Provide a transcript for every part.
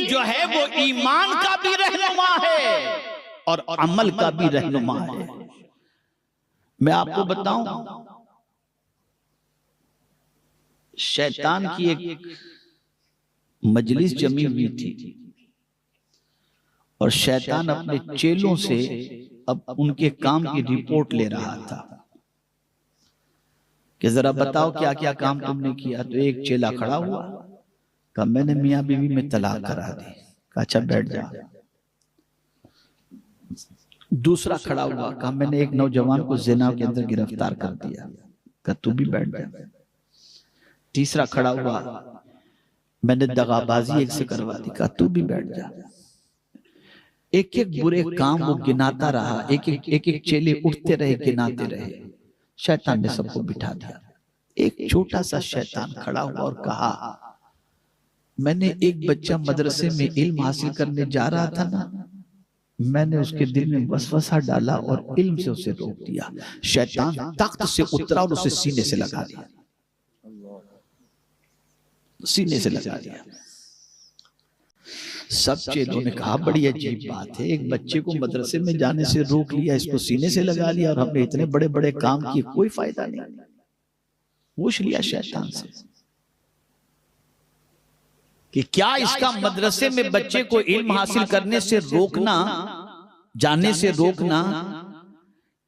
जो है वो ईमान का भी रहनुमा है और अमल का भी रहनुमा है। मैं आपको बताऊं, शैतान की एक मजलिस जमी हुई थी और शैतान अपने चेलों से अब उनके काम की रिपोर्ट ले रहा था कि जरा बताओ क्या क्या काम तुमने किया। तो एक चेला खड़ा हुआ, कहा मैंने मियां बीवी में तलाक करा दी। कहा अच्छा बैठ जा। दूसरा खड़ा हुआ, कहा मैंने एक नौजवान को जिना के अंदर गिरफ्तार कर दिया। कहा तू भी बैठ जा। तीसरा खड़ा हुआ, मैंने दगाबाजी एक से करवा दी। कहा तू भी बैठ जा। एक एक बुरे काम वो गिनाता रहा, एक एक चेले उठते रहे, गिनाते रहे। शैतान ने सबको बिठा दिया। एक छोटा सा शैतान खड़ा हुआ और कहा मैंने एक बच्चा मदरसे में इल्म हासिल करने जा रहा था ना, मैंने उसके दिल में वसवसा डाला और इल्म से उसे रोक दिया। शैतान तख्त से उतरा और उसे सीने से लगा दिया, सीने से लगा दिया। सब चेलों ने कहा बड़ी अजीब बात है, एक बच्चे को मदरसे में जाने से रोक लिया, इसको सीने से लगा लिया और हमने इतने बड़े बड़े काम किए, कोई फायदा नहीं। पूछ लिया शैतान से कि क्या इसका मदरसे में बच्चे को इल्म हासिल करने से रोकना, जाने से रोकना,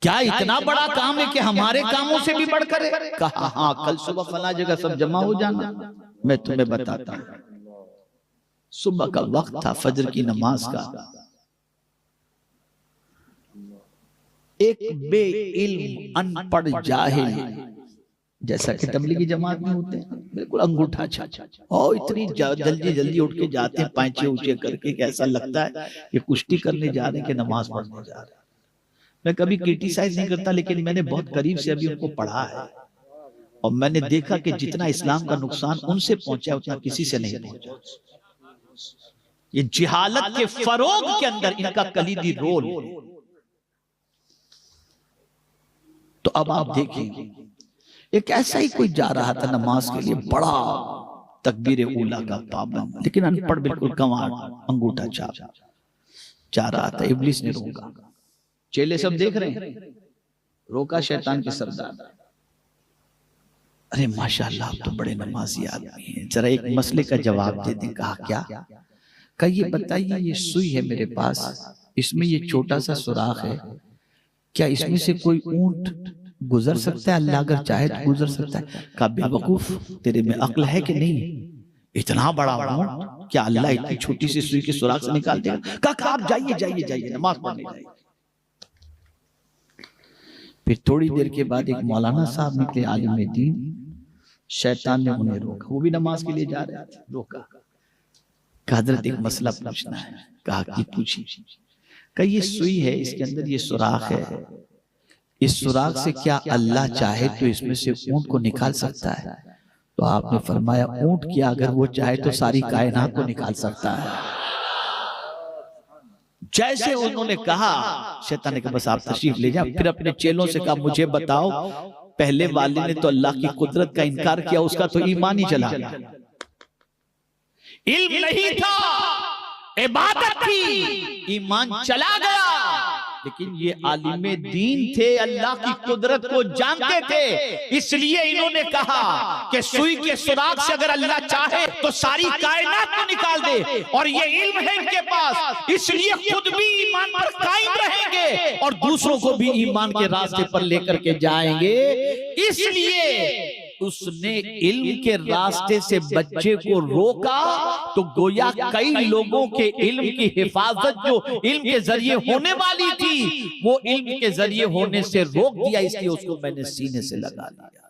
क्या इतना बड़ा काम है कि हमारे कामों से भी बढ़कर है? कहा हाँ, कल सुबह फला जगह सब जमा हो जाना, मैं तुम्हें बताता हूं। सुबह का वक्त था, फजर की नमाज का। एक बेइल्म अनपढ़ जाहिल, जैसा कि तबलीगी जमात में होते हैं, बिल्कुल अंगूठा छाछा और इतनी जल्दी जल्दी उठ के जाते हैं पैंचे ऊंचे करके, कैसा लगता है ये कुश्ती करने जा रहे हैं कि नमाज पढ़ने जा रहे हैं। मैं कभी क्रिटिसाइज नहीं करता, लेकिन मैंने बहुत करीब से अभी उनको पढ़ा है और मैंने देखा कि जितना इस्लाम का नुकसान उनसे पहुंचा उतना किसी से नहीं पहुंचा। ये जिहालत के फरोग के अंदर इनका कलीदी रोल। तो अब आप देखिए, एक ऐसा ही कोई जा रहा था नमाज के लिए, बड़ा तकबीर ऊला का पाबंद, लेकिन अनपढ़, बिल्कुल गंवार, अंगूठा छाप जा रहा था। इब्लिस ने रोका, चेले सब देख रहे हैं, रोका शैतान के सरदार। अरे माशाअल्लाह, आप तो बड़े नमाजी आदमी हैं, जरा एक मसले का जवाब दे दें। कहा क्या? कहा ये बताइए, ये सुई है मेरे पास, इसमें ये छोटा सा सुराख है, क्या इसमें से कोई ऊंट गुजर सकता है? अल्लाह अगर चाहे तो गुजर सकता है। कहा बेवकूफ, तेरे में अक्ल है कि नहीं? इतना बड़ा ऊंट क्या अल्लाह इतनी छोटी सी सुई के सुराख से निकाल देगा? कहा आप जाइए जाइए जाइए, नमाज पढ़ने जाइए। फिर थोड़ी देर के बाद एक मौलाना साहब निकले, आलिम दीन। शैतान ने उन्हें रोका, वो भी नमाज के लिए जा रहे थे, रोका। कहा हज़रत एक मसला पूछना है। कहा कि पूछिए। कहा ये सुई है, इसके अंदर ये सुराख है, इस सुराख से क्या अल्लाह चाहे तो इसमें से ऊंट को निकाल सकता है? तो आपने फरमाया ऊंट क्या, अगर वो चाहे तो सारी कायनात को निकाल सकता है। जैसे उन्होंने कहा, शैतान ने कहा बस आप तशरीफ ले जाओ। फिर अपने चेलों से कहा मुझे बताओ, पहले वाले ने तो अल्लाह की कुदरत का इनकार किया, उसका तो ईमान ही चला गया। इल्म नहीं था, इबादत थी, ईमान चला गया। लेकिन ये आलिमे दीन थे, अल्लाह की कुदरत को जानते थे, इसलिए इन्होंने कहा कि सुई के सुराख से अगर अल्लाह चाहे तो सारी कायनात को निकाल दे। और ये इल्म है इनके पास, इसलिए खुद भी ईमान पर कायम रहेंगे और दूसरों को भी ईमान के रास्ते पर लेकर के जाएंगे। इसलिए उसने इल्म के रास्ते से बच्चे को रोका, तो गोया कई लोगों के इल्म की हिफाजत जो इल्म के जरिए होने वाली थी, वो इल्म के जरिए होने से रोक दिया, इसलिए उसको मैंने सीने से लगा दिया।